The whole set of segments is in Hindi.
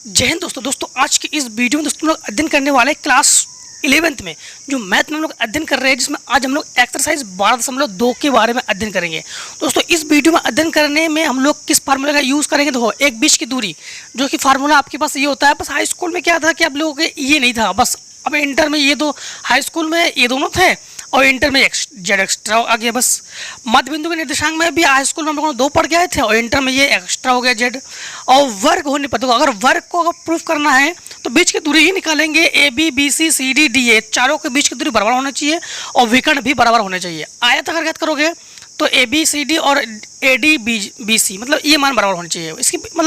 जय हिंद दोस्तों आज की इस वीडियो में दोस्तों हम लोग अध्ययन करने वाले क्लास 11th में जो मैथ में हम लोग अध्ययन कर रहे हैं, जिसमें आज हम लोग एक्सरसाइज 12.2 के बारे में अध्ययन करेंगे। दोस्तों इस वीडियो में अध्ययन करने में हम लोग किस फार्मूला का यूज़ करेंगे। देखो, एक बीच की दूरी, जो कि फार्मूला आपके पास ये होता है। बस हाई स्कूल में क्या था कि आप लोगों के ये नहीं था, बस अब इंटर में ये दो, हाई स्कूल में ये दोनों थे और इंटर में जेड एक्स्ट्रा आ गया। बस मध्य बिंदु के निर्देशांक में भी हाई स्कूल में हम लोगों ने 2 पढ़ गए थे और इंटर में ये एक्स्ट्रा हो गया जेड। और वर्ग होने पर, तो अगर वर्ग को अगर प्रूफ करना है तो बीच की दूरी ही निकालेंगे। A B B C C D D A चारों के बीच की दूरी बराबर होना चाहिए और विकर्ण भी बराबर होने चाहिए। आयत अगर ज्ञात करोगे तो ए बी सी डी और ए डी बी सी, मतलब ये मान बराबर होने चाहिए।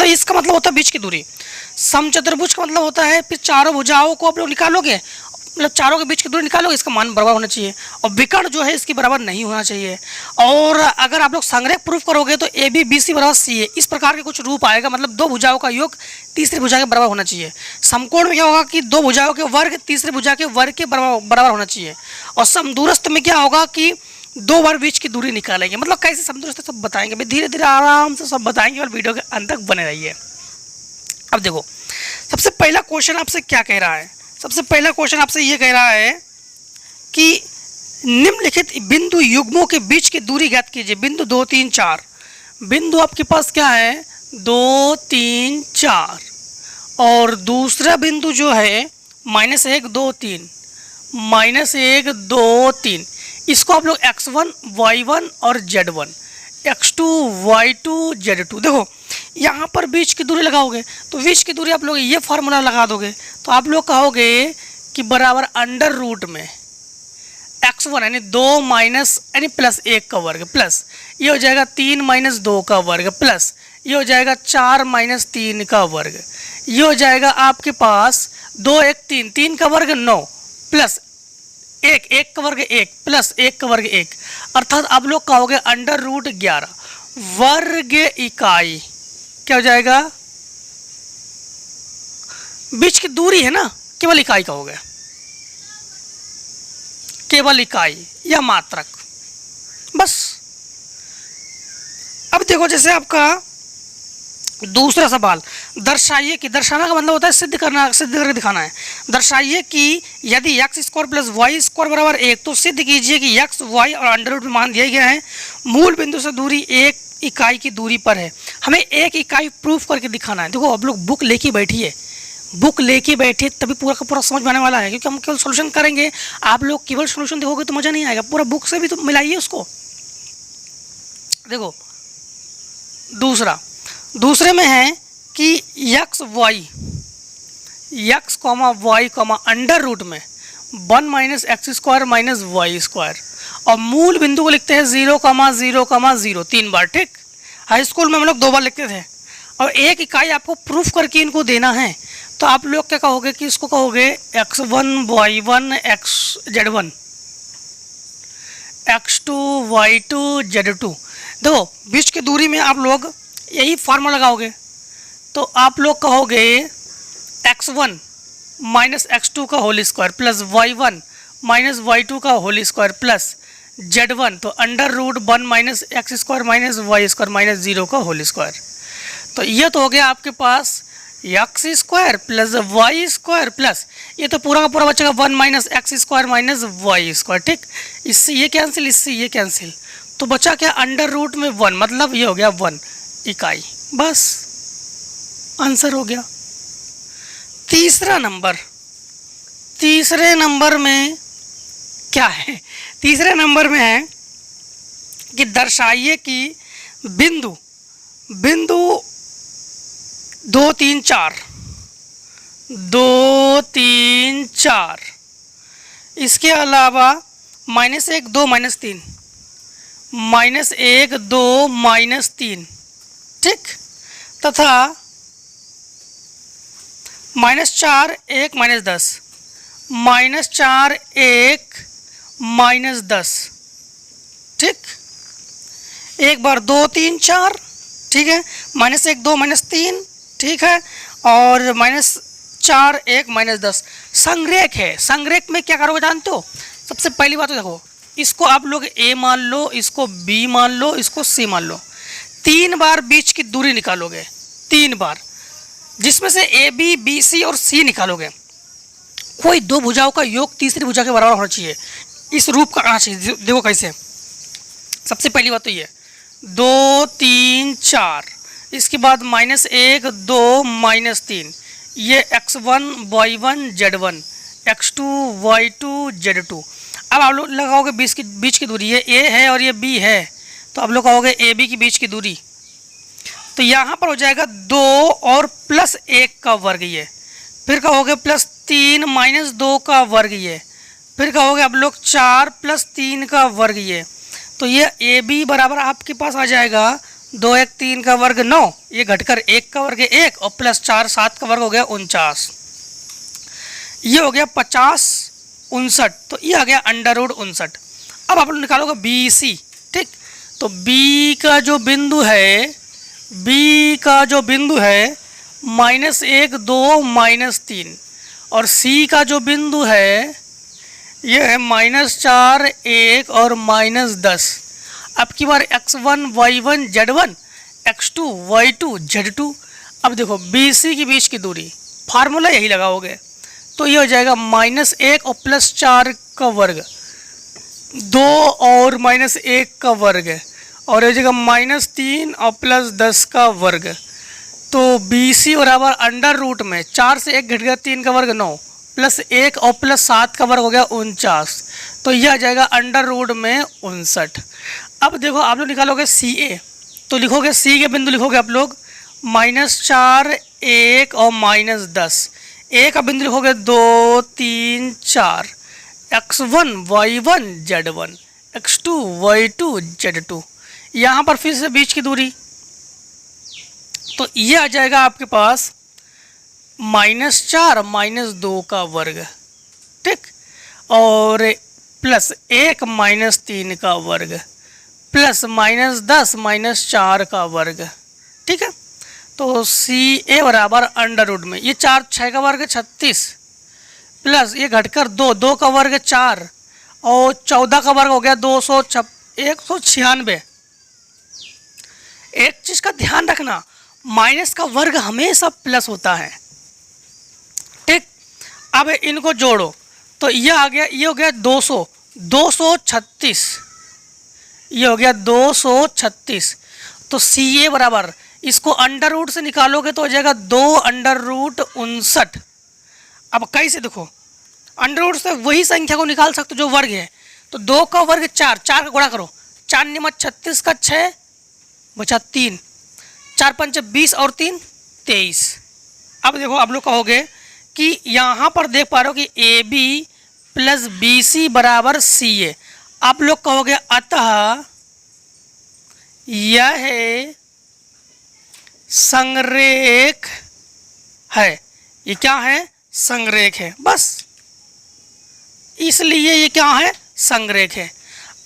इसका मतलब होता है बीच की दूरी। समचतुर्भुज का मतलब होता है फिर चारों भुजाओं को आप लोग निकालोगे, मतलब चारों के बीच की दूरी निकालोगे, इसका मान बराबर होना चाहिए और विकर्ण जो है इसकी बराबर नहीं होना चाहिए। और अगर आप लोग संग्रह प्रूफ करोगे तो ए बी बी सी बराबर सी ए, इस प्रकार के कुछ रूप आएगा। मतलब 2 भुजाओं का योग तीसरी भुजा के बराबर होना चाहिए। समकोण में क्या होगा कि 2 भुजाओं के वर्ग तीसरी भुजा के वर्ग के बराबर होना चाहिए। और समदूरस्थ में क्या होगा कि 2 बार बीच की दूरी निकालेंगे। मतलब कैसे समदूरस्थ सब बताएंगे, धीरे धीरे आराम से सब बताएंगे और वीडियो के अंत तक बने रहिए। अब देखो, सबसे पहला क्वेश्चन आपसे क्या कह रहा है। सबसे पहला क्वेश्चन आपसे ये कह रहा है कि निम्नलिखित बिंदु युग्मों के बीच की दूरी ज्ञात कीजिए। बिंदु 2 3 4, बिंदु आपके पास क्या है 2 3 4 और दूसरा बिंदु जो है -1 2 3, -1 2 3। इसको आप लोग x1 y1 और z1, x2 y2 z2। देखो यहाँ पर बीच की दूरी लगाओगे तो बीच की दूरी आप लोग ये फार्मूला लगा दोगे तो आप लोग कहोगे कि बराबर अंडर रूट में x1 यानी 2 माइनस यानी +1 का वर्ग, प्लस ये हो जाएगा 3 - 2 का वर्ग, प्लस ये हो जाएगा 4 - 3 का वर्ग, ये हो जाएगा आपके पास 2 1 3, 3 का वर्ग 9, प्लस 1 1 का वर्ग 1, प्लस 1 का वर्ग 1, अर्थात आप लोग कहोगे अंडर रूट 11 वर्ग इकाई। क्या हो जाएगा, बीच की दूरी है ना, केवल इकाई का हो गया, केवल इकाई या मात्रक, बस। अब देखो, जैसे आपका दूसरा सवाल, दर्शाइए कि, दर्शाना का मतलब होता है सिद्ध करना, सिद्ध करके दिखाना है। दर्शाइए कि यदि x² + y² बराबर 1 तो सिद्ध कीजिए कि x y और अंडर रूट में मान दिया गया है, मूल बिंदु से दूरी 1 इकाई की दूरी पर है। हमें 1 इकाई प्रूफ करके दिखाना है। देखो, आप लोग बुक लेके बैठिए, बुक लेके बैठिए तभी पूरा का पूरा समझ में आने वाला है, क्योंकि हम केवल सोल्यूशन करेंगे। आप लोग केवल सोल्यूशन देखोगे तो मज़ा नहीं आएगा, पूरा बुक से भी तो मिलाइए उसको। देखो, दूसरे में है कि x y अंडर रूट में 1 - x² - y² और मूल बिंदु को लिखते हैं 0, 0, 0 3 बार। ठीक, हाई स्कूल में हम लोग 2 बार लिखते थे। और 1 इकाई आपको प्रूफ करके इनको देना है तो आप लोग क्या कहोगे कि इसको कहोगे x1 y1 z1, x2 y2 z2। देखो, बीच की दूरी में आप लोग यही फार्मूला लगाओगे तो आप लोग कहोगे x1 - x2 का whole square plus y1 - y2 का होल स्क्वायर प्लस z1, तो अंडर रूट 1 - x² - y² - 0 का होल स्क्वायर। तो ये तो हो गया आपके पास x² + y² प्लस ये तो पूरा का पूरा बचेगा 1 - x² - y²। ठीक, इससे ये कैंसिल, इससे ये कैंसिल, तो बचा क्या अंडर रूट में 1, मतलब ये हो गया 1 इकाई। बस आंसर हो गया। तीसरे नंबर में क्या है, तीसरे नंबर में है कि दर्शाइए कि बिंदु 2 3 4 इसके अलावा -1 2 -3, -1 2 -3, ठीक, तथा -4 1 -10, -4 1 -10। ठीक, एक बार 2 3 4, ठीक है, -1 2 -3, ठीक है, और -4 1 -10 संरेख है। संरेख में क्या करोगे जानते हो, सबसे पहली बात तो देखो, इसको आप लोग A मान लो, इसको B मान लो, इसको C मान लो। 3 बार बीच की दूरी निकालोगे, 3 बार। जिसमें से ए बी बी सी और सी निकालोगे, कोई दो भुजाओं का योग तीसरी भुजा के बराबर होना चाहिए, इस रूप का आना चाहिए। देखो कैसे, सबसे पहली बात तो ये 2 3 4, इसके बाद -1 2 -3, ये x1 y1 z1, x2 y2 z2। अब आप लोग लगाओगे बीच की दूरी, ये a है और ये b है, तो आप लोग कहोगे ए बी के बीच की दूरी, तो यहाँ पर हो जाएगा 2 और +1 का वर्ग ये, फिर कहोगे +3 -2 का वर्ग ये, फिर कहोगे आप लोग 4 +3 का वर्ग ये, तो ये ए बी बराबर आपके पास आ जाएगा 2 1 3 का वर्ग 9, ये घटकर 1 का वर्ग 1 और +4 7 का वर्ग हो गया 49, ये हो गया 50 59, तो ये आ गया √59। अब आप लोग निकालोगे बी सी, ठीक, तो बी का जो बिंदु है, -1 2 -3, और सी का जो बिंदु है ये है -4 1 और -10। अब की बार x1 y1 z1, x2 y2 z2। अब देखो बी सी के बीच की दूरी, फार्मूला यही लगाओगे, तो ये हो जाएगा -1 और +4 का वर्ग, 2 और -1 का वर्ग, और ये जगह -3 और +10 का वर्ग, तो बी सी बराबर √ में 4 से 1 घट गया 3 का वर्ग 9, +1 और +7 का वर्ग हो गया 49, तो यह आ जाएगा √ में 59। अब देखो आप लोग निकालोगे सी ए, तो लिखोगे सी के बिंदु लिखोगे आप लोग -4 1 और -10, ए का बिंदु लिखोगे 2 3 4, x1 y1 z1, x2 y2 z2, यहाँ पर फिर से बीच की दूरी, तो ये आ जाएगा आपके पास -4 -2 का वर्ग, ठीक, और +1 -3 का वर्ग, प्लस -10 -4 का वर्ग, ठीक है। तो सी ए बराबर √ में ये 4 6 का वर्ग 36, प्लस ये घटकर 2 का वर्ग 4 और 14 का वर्ग हो गया 196। एक चीज का ध्यान रखना, माइनस का वर्ग हमेशा प्लस होता है, ठीक। अब इनको जोड़ो तो ये आ गया, ये हो गया 236, ये हो गया 236। तो सी ए बराबर, इसको √ से निकालोगे तो हो जाएगा 2√59। अब कैसे देखो, √ से वही संख्या को निकाल सकते हो जो वर्ग है, तो 2 का वर्ग 4, 4 का गुणा करो, 4 × 36 का 6 बचा 3, 4 × 5 20 और 3 23। अब देखो आप लोग कहोगे कि यहाँ पर देख पा रहे हो कि A B plus B C बराबर सी ए। आप लोग कहोगे अतः यह संरेख है। ये क्या है? संरेख है, बस इसलिए ये क्या है? संरेख है।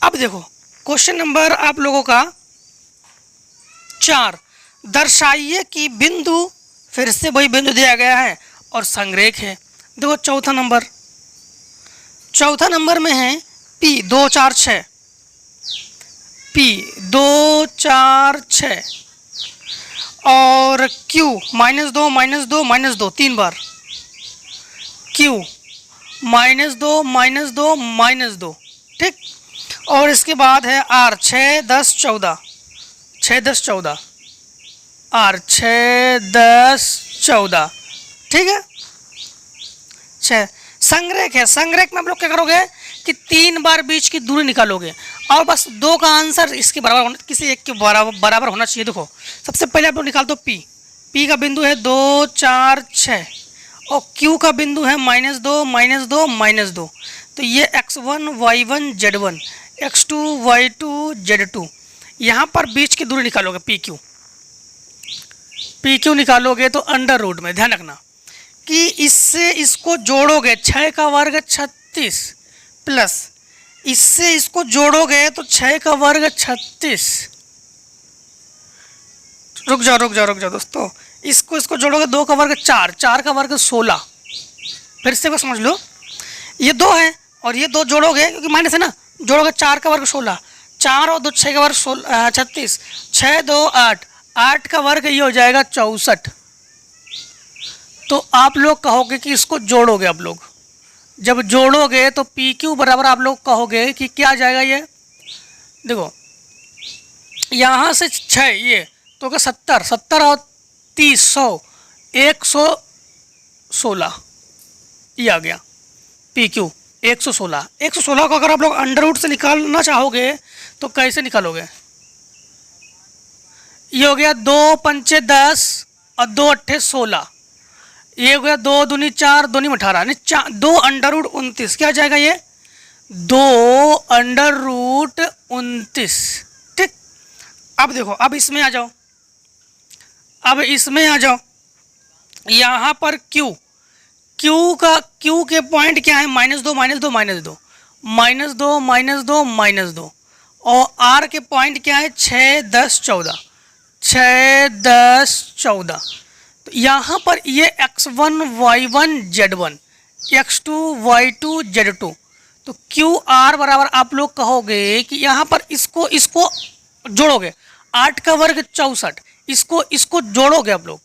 अब देखो क्वेश्चन नंबर आप लोगों का 4, दर्शाइए कि बिंदु, फिर से वही बिंदु दिया गया है और संरेख है। देखो चौथा नंबर में है P 2 4 6, P 2 4 6 और Q -2 -2 -2 3 बार, Q -2 -2 -2, ठीक। और इसके बाद है R 6 10 14, 6 10 14, R 6 10 14, ठीक है। 6 संरेख है। संरेख में आप लोग क्या करोगे कि 3 बार बीच की दूरी निकालोगे और बस 2 का आंसर इसके बराबर, किसी एक के बराबर होना चाहिए। देखो सबसे पहले आप लोग निकाल दो P का बिंदु है 2 4 6 और Q का बिंदु है -2 -2 -2, तो ये x1 y1 z1 x2 y2 z2। यहाँ पर बीच की दूरी निकालोगे PQ निकालोगे तो √ में, ध्यान रखना कि इससे इसको जोड़ोगे 6 का वर्ग 36 प्लस इससे इसको जोड़ोगे तो 6 का वर्ग 36। रुक जाओ दोस्तों, इसको जोड़ोगे 2 का वर्ग 4, 4 का वर्ग 16। फिर से समझ लो, ये 2 है और ये 2 जोड़ोगे क्योंकि माइनस है ना, जोड़ोगे 4 का वर्ग 16, 4 और 2 6 का वर्ग 36, 6 2 8, 8 का वर्ग ये हो जाएगा 64। तो आप लोग कहोगे कि इसको जोड़ोगे। आप लोग जब जोड़ोगे तो पी क्यू बराबर आप लोग कहोगे कि क्या आ जाएगा। ये देखो यहाँ से 6 ये तो क्या 70, 70 और 30 100 116 ये आ गया पी क्यू 116। 116 को अगर आप लोग अंडर रूट से निकालना चाहोगे तो कैसे निकालोगे। ये हो गया 2 पंचे 10 और 2 अट्ठे 16, ये हो गया 2 दूनी 4 दूनी 18, 2 अंडर रूट 29 क्या आ जाएगा ये 2 अंडर रूट 29। ठीक, अब देखो अब इसमें आ जाओ, अब इसमें आ जाओ। यहाँ पर Q के पॉइंट क्या है -2 -2 -2 -2 -2 -2 और R के पॉइंट क्या है 6 10 14 6 10 14। तो यहाँ पर ये x1 y1 z1 x2 y2 z2 तो QR बराबर आप लोग कहोगे कि यहाँ पर इसको जोड़ोगे 8 का वर्ग 64, इसको जोड़ोगे आप लोग।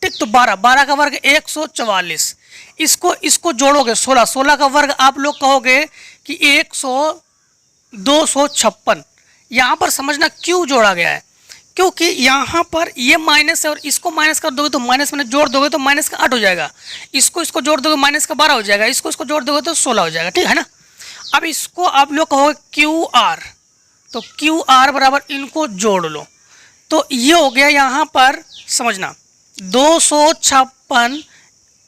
ठीक, तो 12 का वर्ग 144, इसको जोड़ोगे 16 का वर्ग आप लोग कहोगे कि 256। यहाँ पर समझना क्यों जोड़ा गया है, क्योंकि यहाँ पर ये माइनस है और इसको माइनस कर दोगे तो माइनस में जोड़ दोगे तो माइनस का 8 हो जाएगा, इसको जोड़ दोगे माइनस का 12 हो जाएगा, इसको जोड़ दोगे तो 16 हो जाएगा। ठीक है ना। अब इसको आप लोग कहोगे QR, तो QR बराबर इनको जोड़ लो तो ये हो गया यहाँ पर समझना 256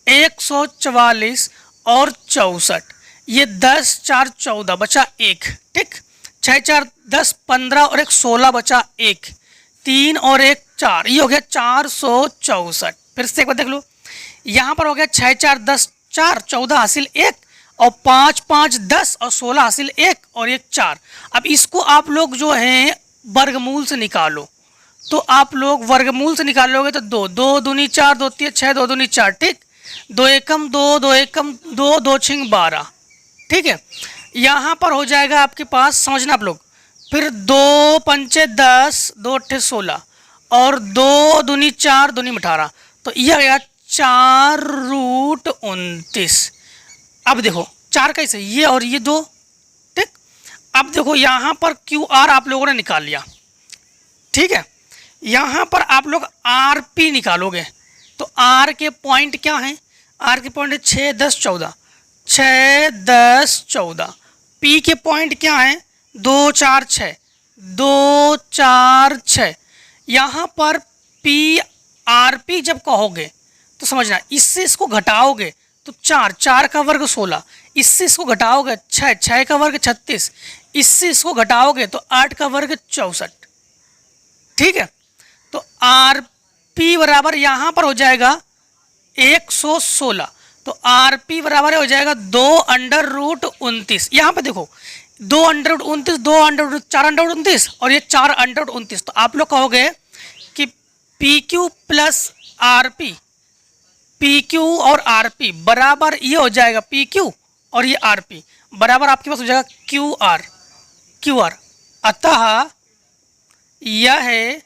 144 और 64, ये 10 4 14 बचा 1। ठीक, 6 4 10 15 और 1 16 बचा 1, 3 और 1 4, ये हो गया 464। फिर से एक बार देख लो, यहाँ पर हो गया 6 4 10 4 14 हासिल 1 और 5 5 10 और 16 हासिल 1 और 1 4। अब इसको आप लोग जो है वर्गमूल से निकालो, तो आप लोग वर्गमूल से निकालोगे तो 2 2 दूनी 4 2 3 6 2 दूनी 4। ठीक, 2 एकम 2 2 एकम 2 2 6 12। ठीक है, यहाँ पर हो जाएगा आपके पास समझना आप लोग, फिर 2 पंचे 10 2 अट्ठे 16 और 2 दूनी 4 दूनी 18, तो यह आ गया 4 रूट 29। अब देखो 4 कैसे, ये और ये 2। ठीक, अब देखो यहाँ पर QR आप लोगों ने निकाल लिया। ठीक है, यहाँ पर आप लोग RP निकालोगे तो R के पॉइंट क्या है, R के पॉइंट है 6 10 14 6 10 14। P के पॉइंट क्या है 2 4 6 2 4 6। यहाँ पर PRP जब कहोगे तो समझना इससे इसको घटाओगे तो 4 4 का वर्ग 16, इससे इसको घटाओगे 6 6 का वर्ग 36, इससे इसको घटाओगे तो 8 का वर्ग 64। ठीक है, तो RP बराबर यहाँ पर हो जाएगा 116, तो RP बराबर हो जाएगा 2 अंडर रूट 29। यहाँ पे देखो 2 under root 29 2 under root 4 under root 29 और ये 4 अंडर रूट 29। तो आप लोग कहोगे कि PQ प्लस RP, PQ और RP बराबर ये हो जाएगा PQ और ये RP बराबर आपके पास हो जाएगा QR। अतः यह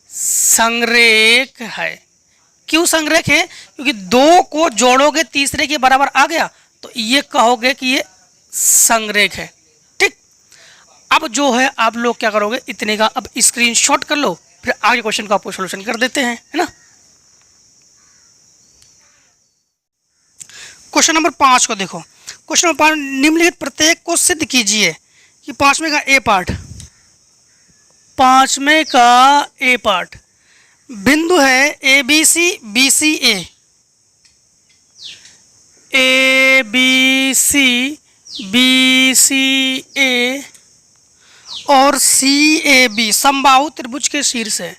संरेख है। क्यों संरेख है, क्योंकि 2 को जोड़ोगे तीसरे के बराबर आ गया तो ये कहोगे कि ये संरेख है। ठीक, अब जो है आप लोग क्या करोगे, इतने का अब स्क्रीनशॉट कर लो, फिर आगे क्वेश्चन का आपको सॉल्यूशन कर देते हैं, है ना। क्वेश्चन नंबर 5 को देखो। क्वेश्चन नंबर 5, निम्नलिखित प्रत्येक को सिद्ध कीजिए कि पांचवें का ए पार्ट बिंदु है ABC BCA और CAB समबाहु त्रिभुज के शीर्ष है।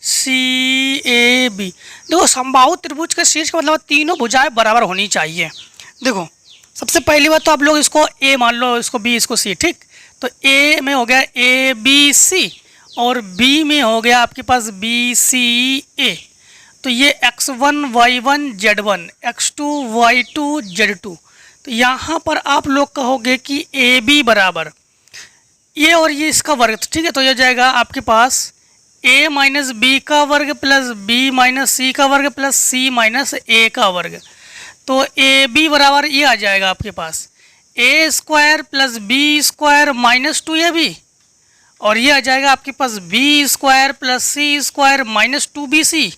CAB देखो, समबाहु त्रिभुज के शीर्ष का मतलब तीनों भुजाएं बराबर होनी चाहिए। देखो सबसे पहली बात तो आप लोग इसको A मान लो, इसको B, इसको C। ठीक, तो A में हो गया ABC और B में हो गया आपके पास BCA। तो ये x1 y1 z1 x2 y2 z2। तो यहाँ पर आप लोग कहोगे कि AB बराबर ये और ये इसका वर्ग। ठीक है, तो ये जाएगा आपके पास ए माइनस बी का वर्ग प्लस बी माइनस सी का वर्ग प्लस सी माइनस ए का वर्ग। तो ए बी बराबर ये आ जाएगा आपके पास a square plus b square minus 2ab, और ये आ जाएगा आपके पास b square plus c square minus 2bc,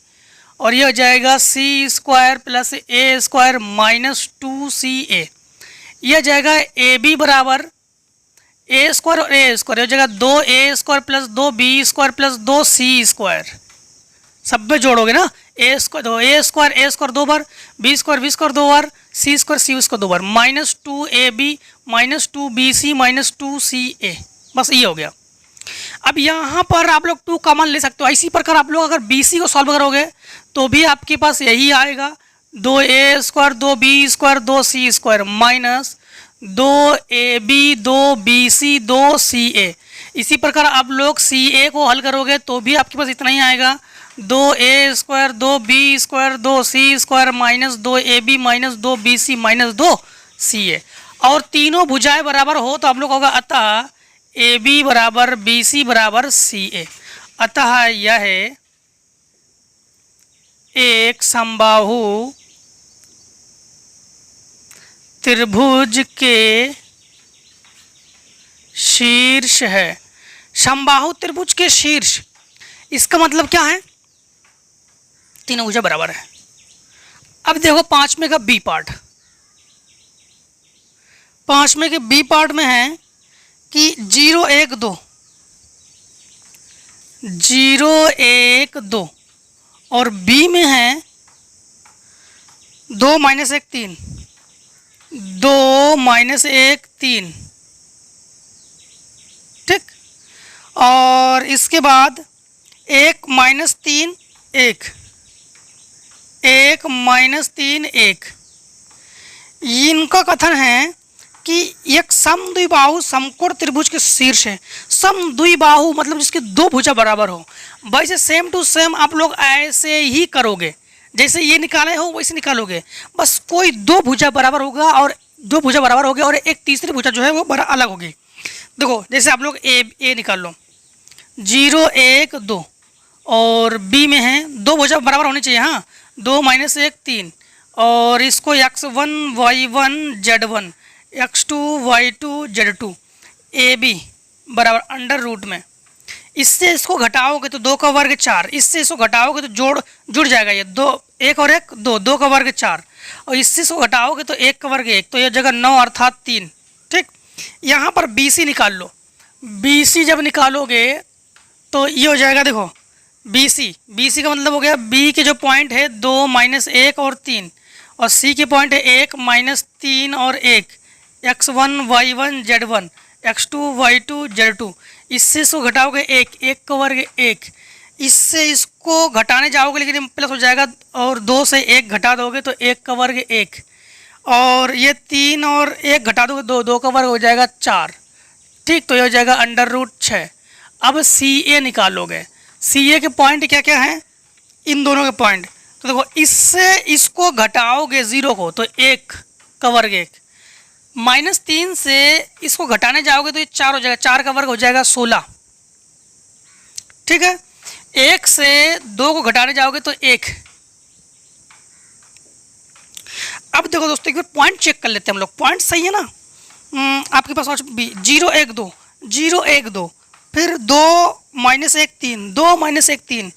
और ये आ जाएगा c square plus a square minus 2ca। ये आ जाएगा ए बी बराबर ए स्क्वायर और ए स्क्वायर, हो जाएगा 2a square plus 2b square plus 2c square. सब में जोड़ोगे ना, ए स्क्वायर 2 बार, बी स्क्वायर 2 बार, सी स्क्वायर 2 बार, minus 2ab minus 2bc minus 2ca। बस ये हो गया। अब यहाँ पर आप लोग 2 कॉमन ले सकते हो। इसी प्रकार आप लोग अगर bc को सॉल्व करोगे तो भी आपके पास यही आएगा 2a square 2b square 2c square minus 2ab 2bc 2ca। इसी प्रकार आप लोग ca को हल करोगे तो भी आपके पास इतना ही आएगा 2a square 2b square 2c square minus 2ab minus 2bc minus 2ca। और तीनों भुजाएं बराबर हो तो आप लोग होगा अतः ab बराबर bc बराबर ca। अतः यह एक समबाहु त्रिभुज के शीर्ष है। समबाहु त्रिभुज के शीर्ष, इसका मतलब क्या है? तीनों भुजा बराबर है। अब देखो 5वें का बी पार्ट। 5वें के बी पार्ट में है कि 0 1 2 0 1 2, और बी में है 2 -1 3 2 -1 3, ठीक। और इसके बाद 1 -3 1 1 -3 1। इनका कथन है कि एक समद्विबाहु समकोण त्रिभुज के शीर्ष है। समद्विबाहु मतलब जिसके 2 भुजा बराबर हो। वैसे सेम टू सेम आप लोग ऐसे ही करोगे, जैसे ये निकाले हो वैसे निकालोगे, बस कोई 2 भुजा बराबर होगा और 2 भुजा बराबर होगी और एक तीसरी भुजा जो है वो बड़ा अलग होगी। देखो जैसे आप लोग ए निकाल लो 0 1 2, और बी में है 2 भुजा बराबर होनी चाहिए। हाँ 2 -1 3, और इसको x1 y1 z1 x2 y2 z2 A B बराबर अंडर रूट में। इससे इसको घटाओगे तो 2 का वर्ग 4, इससे इसको घटाओगे तो जुड़ जाएगा ये 2 1 और 1 2, 2 का वर्ग 4, और इससे इसको घटाओगे तो 1 का वर्ग 1, तो यह जगह 9 अर्थात 3, ठीक। यहाँ पर बी सी निकाल लो। बी सी जब निकालोगे तो ये हो जाएगा, देखो बी सी का मतलब हो गया बी के जो पॉइंट है 2 -1 और 3, और सी के पॉइंट है 1 -3 और 1, x1 y1 z1 x2 y2 z2। इससे इसको घटाओगे 1 का वर्ग 1, इससे इसको घटाने जाओगे लेकिन प्लस हो जाएगा, और 2 से 1 घटा दोगे तो 1 का वर्ग 1, और ये 3 और 1 घटा दोगे 2, 2 का वर्ग हो जाएगा 4, ठीक। तो ये हो जाएगा अंडर रूट 6। अब सी ए निकालोगे। सी ए के पॉइंट क्या क्या हैं? इन दोनों के पॉइंट, तो देखो इससे इसको घटाओगे 0 को तो 1 का वर्ग 1, -3 से इसको घटाने जाओगे तो ये 4 हो जाएगा, 4 का वर्ग हो जाएगा 16, ठीक है। 1 से 2 को घटाने जाओगे तो 1। अब देखो दोस्तों एक बार पॉइंट चेक कर लेते हैं हम लोग। पॉइंट सही है ना? आपके पास 0 1 2 0 1 2, फिर 2 -1 3 2 -1 3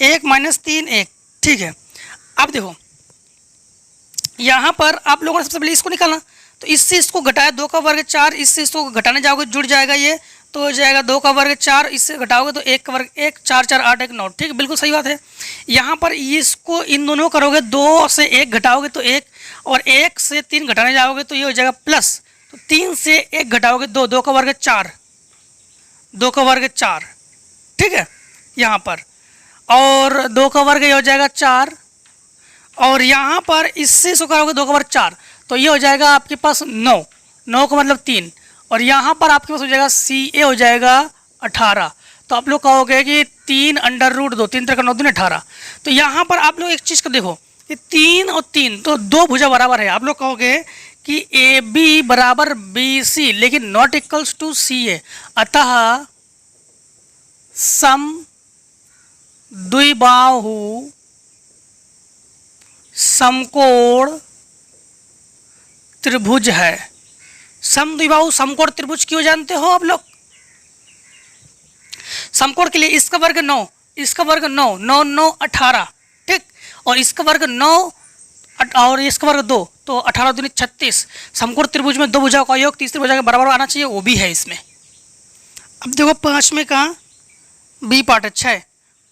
1 -3 1, ठीक है। अब देखो यहाँ पर आप लोगों ने सबसे पहले इसको निकालना, तो इससे इसको घटाया 2 का वर्ग 4, इससे इसको घटाने जाओगे जुड़ जाएगा ये, तो हो जाएगा 2 का वर्ग 4, इससे घटाओगे तो 1 का वर्ग 1, 4 4 8 1 9, ठीक, बिल्कुल सही बात है। यहाँ पर इसको इन दोनों करोगे, 2 से 1 घटाओगे तो 1, और 1 से 3 घटाने जाओगे तो ये हो जाएगा प्लस, तो 3 से 1 घटाओगे 2, 2 का वर्ग 4, 2 का वर्ग 4, ठीक है यहाँ पर, और 2 का वर्ग ये हो जाएगा 4, और यहाँ पर इससे इसको करोगे 2 का वर्ग 4, तो ये हो जाएगा आपके पास 9, 9 का मतलब 3, और यहाँ पर आपके पास हो जाएगा सी ए हो जाएगा 18। तो आप लोग कहोगे कि 3 अंडर रूट 2, 3 3 9 2 18। तो यहाँ पर आप लोग एक चीज़ को देखो कि 3 और 3 तो 2 भुजा बराबर है। आप लोग कहोगे कि ए बी बराबर बी सी, लेकिन नॉट इक्वल्स टू सी ए। अतः सम द्विबाहु समकोण त्रिभुज है। समद्विबाहु समकोण त्रिभुज क्यों जानते हो आप लोग? समकोण के लिए इसका वर्ग 9, इसका वर्ग 9, 9 9 18, ठीक, और इसका वर्ग 9 और इसका वर्ग 2, तो 18 दूनी 36। समकोण त्रिभुज में दो भुजाओं का योग तीसरी भुजा के बराबर आना चाहिए, वो भी है इसमें। अब देखो 5 में का बी पार्ट है 6,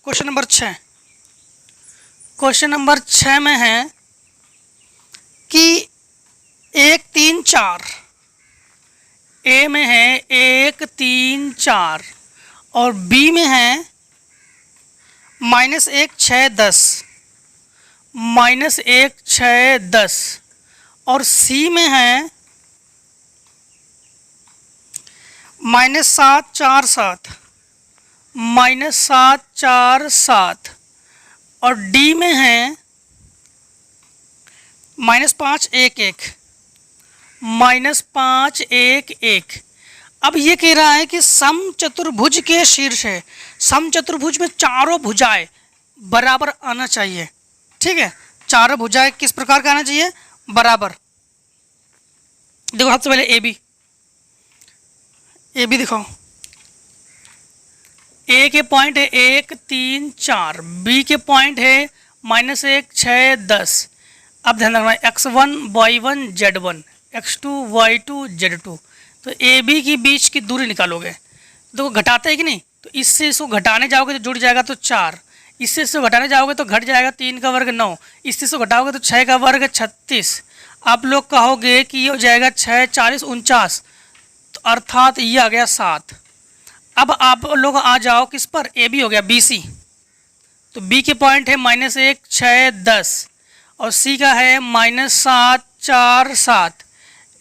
क्वेश्चन नंबर 6। क्वेश्चन नंबर 6 में है कि 1 3 4, ए में है 1 3 4 और बी में है -1 6 10, -1 6 10 और सी में है -7 4 7, -7 4 7 और डी में है -5 1 1, -5 1 1। अब ये कह रहा है कि समचतुर्भुज के शीर्ष है, समचतुर्भुज में चारों भुजाएं बराबर आना चाहिए, ठीक है। चारों भुजाएं किस प्रकार का आना चाहिए? बराबर। देखो सबसे पहले ए बी दिखाओ। ए के पॉइंट है 1 3 4, बी के पॉइंट है -1 6 10। अब ध्यान रखना x1 y1 z1, x2 y2 z2, तो ए बी के बीच की दूरी निकालोगे। देखो घटाते है कि नहीं, तो इससे इसको घटाने जाओगे तो जुड़ जाएगा तो 4, इससे इसको घटाने जाओगे तो घट जाएगा 3 का वर्ग 9, इससे इसको घटाओगे तो 6 का वर्ग 36। आप लोग कहोगे कि ये हो जाएगा 6 40 49, तो अर्थात ये आ गया 7। अब आप लोग आ जाओ किस पर? ए बी हो गया बी सी, तो बी के पॉइंट है -1 6 10 और सी का है -7 4 7,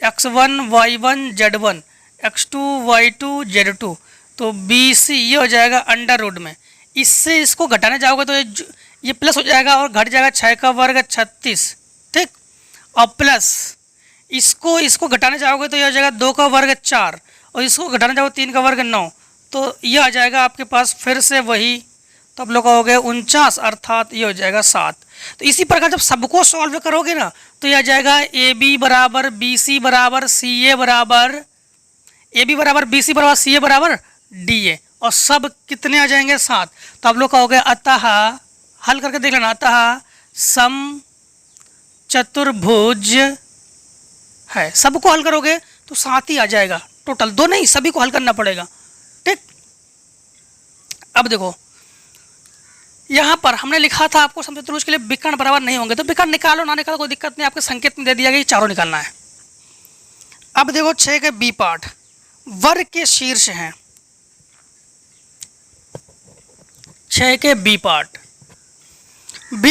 x1 y1 z1, x2 y2 z2, तो बी सी ये हो जाएगा अंडर रूट में। इससे इसको घटाने जाओगे तो ये प्लस हो जाएगा और घट जाएगा 6 का वर्ग 36, ठीक, और प्लस इसको घटाने जाओगे तो ये हो जाएगा 2 का वर्ग 4 और इसको घटाने जाओगे 3 का वर्ग 9, तो ये आ जाएगा आपके पास फिर से वही, तो आप लोग कहोगे 49, अर्थात ये हो जाएगा 7। तो इसी प्रकार जब सबको सॉल्व करोगे ना तो यह आ जाएगा ए बी बराबर बी सी बराबर सी ए बराबर, ए बी बराबर बी सी बराबर सी ए बराबर डी ए, और सब कितने आ जाएंगे? 7। तो आप लोग कहोगे अतः, हल करके देख लेना, अतः सम चतुर्भुज है। सबको हल करोगे तो 7 ही आ जाएगा टोटल, 2 नहीं, सभी को हल करना पड़ेगा, ठीक। अब देखो यहाँ पर हमने लिखा था आपको समचतुर्भुज के लिए विकर्ण बराबर नहीं होंगे, तो विकर्ण निकालो ना निकालो कोई दिक्कत नहीं, आपके संकेत में दे दिया गया ये चारों निकालना है। अब देखो 6 के बी पार्ट, वर्ग के शीर्ष हैं। 6 के बी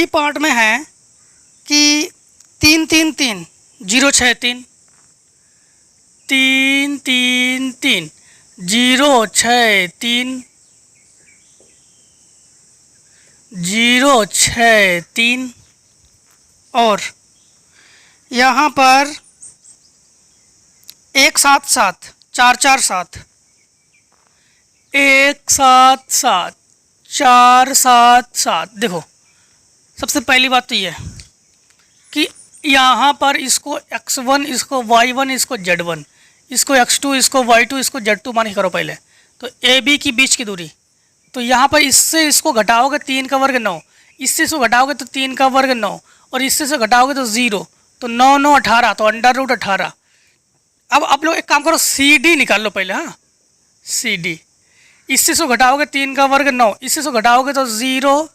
पार्ट में है कि 3 3 3 0 6 3, 3 3 3 0 6 3, 0 6 3 और यहाँ पर 1 7 7 4 4 7, 1 7 7 4 7 7। देखो सबसे पहली बात तो ये है कि यहाँ पर इसको x1 इसको y1 इसको z1, इसको x2 इसको y2 इसको z2 मान के करो पहले, तो ए बी की बीच की दूरी, तो यहाँ पर इससे इसको घटाओगे 3 का वर्ग 9, इससे इसको घटाओगे तो 3 का वर्ग 9 और इससे से घटाओगे तो 0, तो 9 9 18, तो अंडर रूट 18। अब आप लोग एक काम करो, सी डी निकाल लो पहले, हाँ सी डी, इससे इसको घटाओगे 3 का वर्ग 9, इससे इसको घटाओगे तो 0,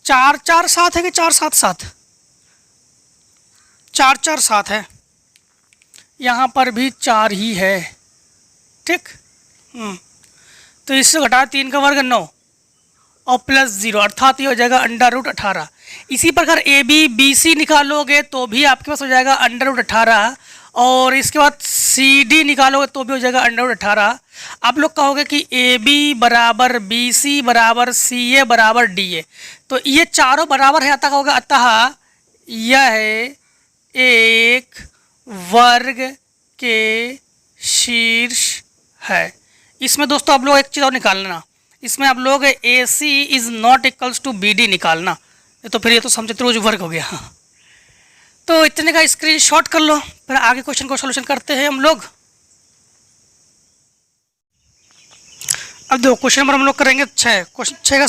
4 4 7 है कि 4 7 7, 4 4 7 है, यहाँ पर भी 4 ही है, ठीक। तो इससे घटा 3 का वर्ग 9 और प्लस 0, अर्थात ये हो जाएगा अंडर रूट 18। इसी प्रकार ए बी बी सी निकालोगे तो भी आपके पास हो जाएगा अंडर रूट 18, और इसके बाद सी डी निकालोगे तो भी हो जाएगा अंडर रूट 18। आप लोग कहोगे कि ए बी बराबर बी सी बराबर सी ए बराबर डी ए, तो ये चारों बराबर है, अतः कहोगे अतः यह एक वर्ग के शीर्ष है। इसमें दोस्तों आप लोग एक चीज़ और निकाल लेना, इसमें आप लोग a c is not equals to b d निकालना, तो फिर ये तो समझते रोज वर्क हो गया। तो इतने का स्क्रीनशॉट कर लो, फिर आगे क्वेश्चन को सोल्यूशन करते हैं हम लोग। अब देखो क्वेश्चन नंबर हम लोग करेंगे 6, क्वेश्चन 6 का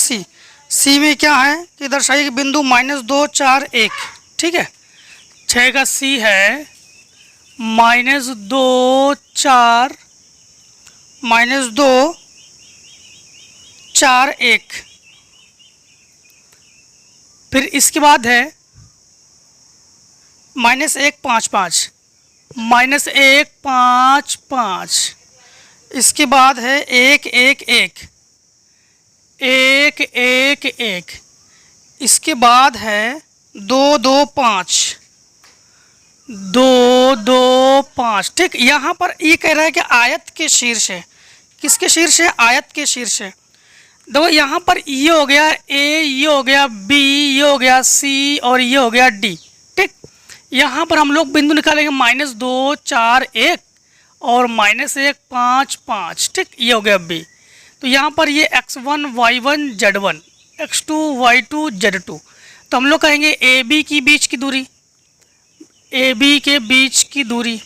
सी में क्या है कि दर्शाइए कि बिंदु -2 4 1, ठीक है। 6 का सी है -2 4 1, फिर इसके बाद है -1 5 5, -1 5 5, इसके बाद है 1 1 1 1 1 1, इसके बाद है 2 2 5 2 2 5, ठीक। यहाँ पर ये कह रहा है कि आयत के शीर्ष है, किसके शीर्ष है? आयत के शीर्ष है। देखो यहाँ पर ये हो गया ए, ये हो गया बी, ये हो गया सी और ये हो गया डी, ठीक। यहाँ पर हम लोग बिंदु निकालेंगे -2 4 1 और -1 5 5, ठीक। ये हो गया बी। तो यहाँ पर ये x1 y1 z1, x2 y2 z2, तो हम लोग कहेंगे ए बी की बीच की दूरी, ए बी के बीच की दूरी,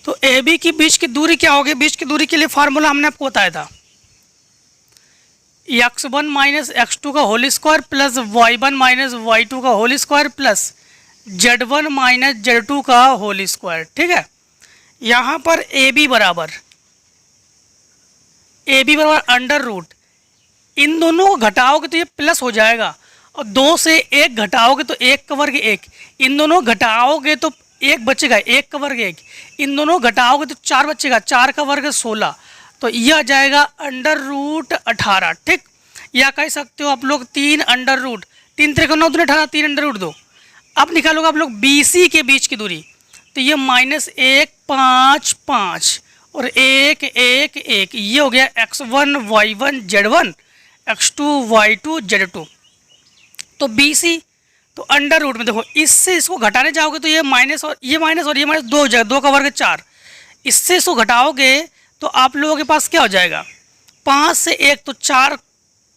तो ए बी की बीच की दूरी क्या होगी? बीच की दूरी के लिए फार्मूला हमने आपको बताया था, x1 माइनस x2 का whole square plus y1 minus y2 का whole square plus z1 minus z2 का होल स्क्वायर, ठीक है। यहाँ पर ए बी बराबर अंडर रूट, इन दोनों को घटाओगे तो ये प्लस हो जाएगा, और 2 से 1 घटाओगे तो 1 का वर्ग 1, इन दोनों घटाओगे तो 1 बचेगा, 1 का वर्ग 1, इन दोनों घटाओगे तो 4 बचेगा, 4 का वर्ग 16, तो यह आ जाएगा √18, ठीक। या कह सकते हो आप लोग 3 अंडर रूट 3 3 9 2 18, 3 अंडर रूट 2। अब निकालोगे आप लोग बी सी के बीच की दूरी, तो ये -1 5 5 और 1 1 1, ये हो गया x1 y1 z1, x2 y2 z2, तो बी सी, तो अंडर रूट में देखो इससे इसको घटाने जाओगे तो ये माइनस और ये माइनस 2 हो जाएगा, 2 का वर्ग 4, इससे इसको घटाओगे तो आप लोगों के पास क्या हो जाएगा? 5 से 1 तो 4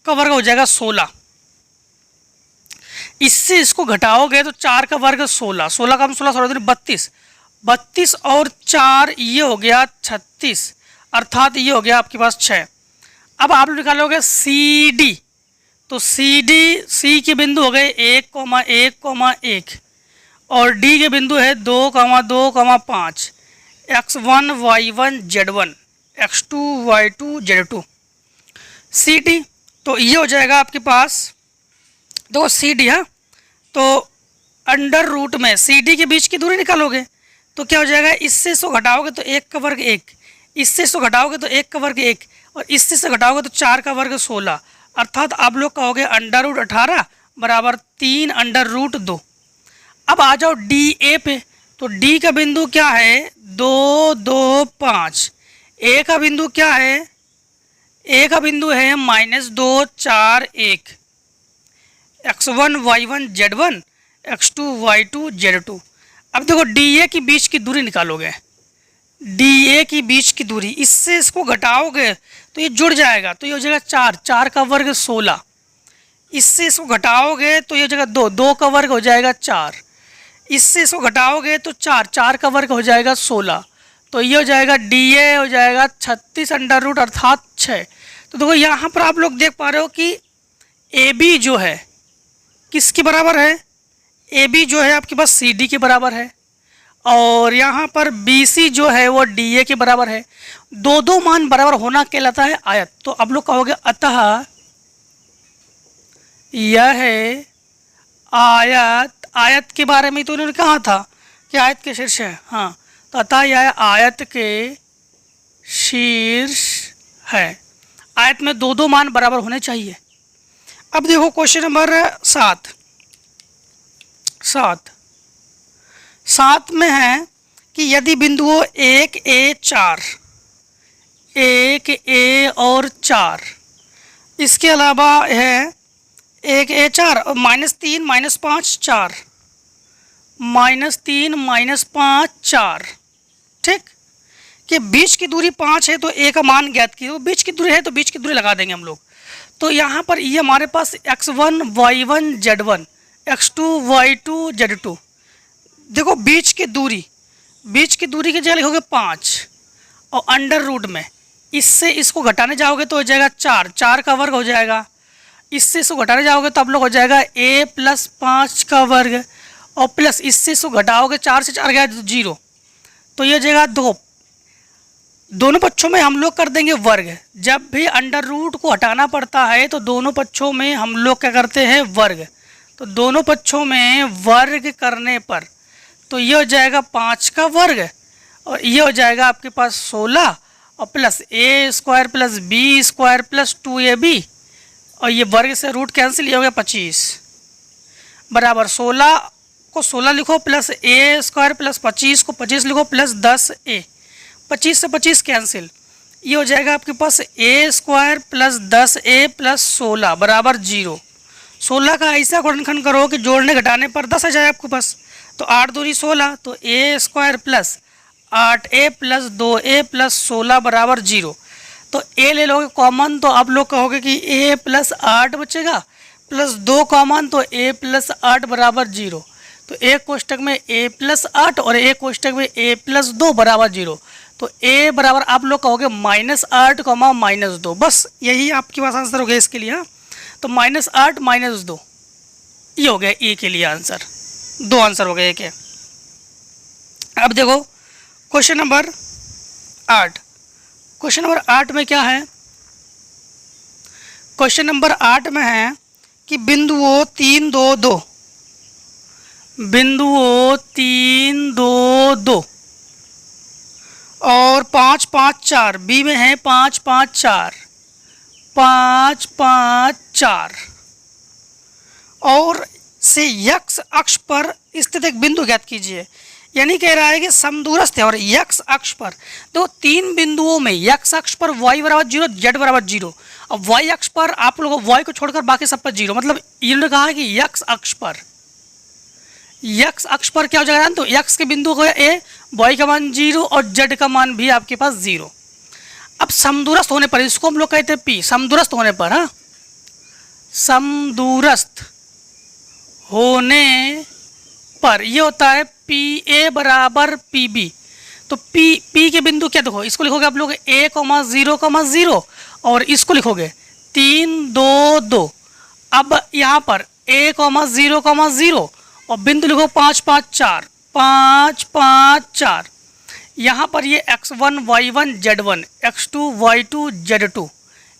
का वर्ग हो जाएगा 16, इससे इसको घटाओगे तो 4 का वर्ग 16, 16 का 16 32, 32 और 4 ये हो गया 36, अर्थात ये हो गया आपके पास 6। अब आप लोग निकालोगे सी डी, तो सी के बिंदु हो गए 1,1,1 और डी के बिंदु है 2,2,5, x1 y1 z1, x2 y2 z2, C D, तो ये हो जाएगा आपके पास, देखो सी डी है, तो अंडर रूट में सी डी के बीच की दूरी निकालोगे तो क्या हो जाएगा? इससे इसको घटाओगे तो 1 का वर्ग 1, इससे इसको घटाओगे तो 1 का वर्ग 1 और इससे से घटाओगे तो 4 का वर्ग 16, अर्थात आप लोग कहोगे √18 बराबर 3 अंडर रूट 2। अब आ जाओ डी ए पे, तो डी का बिंदु क्या है? 2 2 5, ए का बिंदु क्या है? ए का बिंदु है -2 4 1, x1 y1 z1, x2 y2 z2। अब देखो डी ए की बीच की दूरी निकालोगे, डी ए की बीच की दूरी, इससे इसको घटाओगे तो ये जुड़ जाएगा, तो ये हो जाएगा 4, 4 का वर्ग 16, इससे इसको घटाओगे तो ये हो जाएगा 2, 2 का वर्ग हो जाएगा 4, इससे इसको घटाओगे तो 4, 4 का वर्ग हो जाएगा 16, तो ये हो जाएगा डी ए हो जाएगा 36 अंडर रूट अर्थात 6। तो देखो यहाँ पर आप लोग देख पा रहे हो कि ए बी जो है किसके बराबर है? ए बी जो है आपके पास सी डी के बराबर है, और यहाँ पर बी सी जो है वो डी ए के बराबर है। दो मान बराबर होना कहलाता है आयत। तो अब लोग कहोगे अतः यह है आयत। आयत के बारे में तो उन्होंने कहा था कि आयत के शीर्ष है, हाँ, तो अतः यह आयत के शीर्ष है। आयत में दो मान बराबर होने चाहिए। अब देखो क्वेश्चन नंबर 7 में है कि यदि बिंदुओं 1 A 4, 1 A और 4, इसके अलावा है 1 A 4 और -3 -5 4, -3 -5 4, ठीक, कि बीच की दूरी 5 है तो ए का मान ज्ञात कीजिए। तो बीच की दूरी है तो बीच की दूरी लगा देंगे हम लोग। तो यहाँ पर ये हमारे पास x1 y1 z1 x2 y2 z2। देखो बीच की दूरी की जगह लिखोगे 5 और अंडर रूट में इससे इसको घटाने जाओगे तो हो जाएगा 4 का वर्ग हो जाएगा। इससे इसको घटाने जाओगे तो आप लोग हो जाएगा a प्लस 5 का वर्ग और प्लस इससे इसको घटाओगे 4 से 4 गया 0 तो ये हो जाएगा 2। दोनों पक्षों में हम लोग कर देंगे वर्ग। जब भी अंडर रूट को हटाना पड़ता है तो दोनों पक्षों में हम लोग क्या करते हैं वर्ग। तो दोनों पक्षों में वर्ग करने पर तो ये हो जाएगा 5 का वर्ग और ये हो जाएगा आपके पास 16 और plus a square plus b square plus 2ab और ये वर्ग से रूट कैंसिल, ये हो गया 25 बराबर 16 को 16 लिखो प्लस a स्क्वायर प्लस 25 को 25 लिखो प्लस 10a। 25 से 25 कैंसिल, ये हो जाएगा आपके पास a square plus 10a plus 16 बराबर 0। 16 का ऐसा गुणनखंड करो कि जोड़ने घटाने पर 10 आ जाए आपके पास। तो 8 दूनी 16 तो a square plus 8a plus 2a plus 16 बराबर 0। तो a ले लोगे कॉमन तो आप लोग कहोगे कि a प्लस 8 बचेगा प्लस 2 कॉमन तो a प्लस 8 बराबर 0। तो एक कोष्टक में a प्लस 8 और एक कोष्टक में a प्लस 2 बराबर 0। तो a बराबर आप लोग कहोगे -8 कॉमा -2। बस यही आपके पास आंसर हो गया इसके लिए। तो -8 -2 ये हो गया ए के लिए आंसर। 2 आंसर हो गए एक। अब देखो क्वेश्चन नंबर 8। क्वेश्चन नंबर 8 में क्या है? क्वेश्चन नंबर 8 में है कि बिंदुओं 3 2 2 बिंदुओं 3 2 2 और 5 5 4 बी में है 5 5 4 5 5 4 और से x अक्ष पर स्थित एक बिंदु ज्ञात कीजिए। यानी कह रहा है कि समदूरस्थ है और x अक्ष पर तो 3 बिंदुओं में x अक्ष पर y बराबर 0 z बराबर 0 और y अक्ष पर आप लोगों y को छोड़कर बाकी सब पर 0। मतलब इन्होंने कहा है कि x अक्ष पर क्या हो जाएगा तो x के बिंदु को a, y का मान 0 और z का मान भी आपके पास 0। अब समदूरस्थ होने पर इसको हम लोग कहते हैं p। समदूरस्थ होने पर, हाँ, समदूरस्थ होने पर ये होता है PA बराबर PB। तो P के बिंदु क्या देखो, इसको लिखोगे आप लोग a, 0, और इसको लिखोगे 3 2 2। अब यहाँ पर a, 0, 0 और बिंदु लिखो 5 5 4 5 5 4। यहाँ पर ये x1 y1 z1 x2 y2 z2।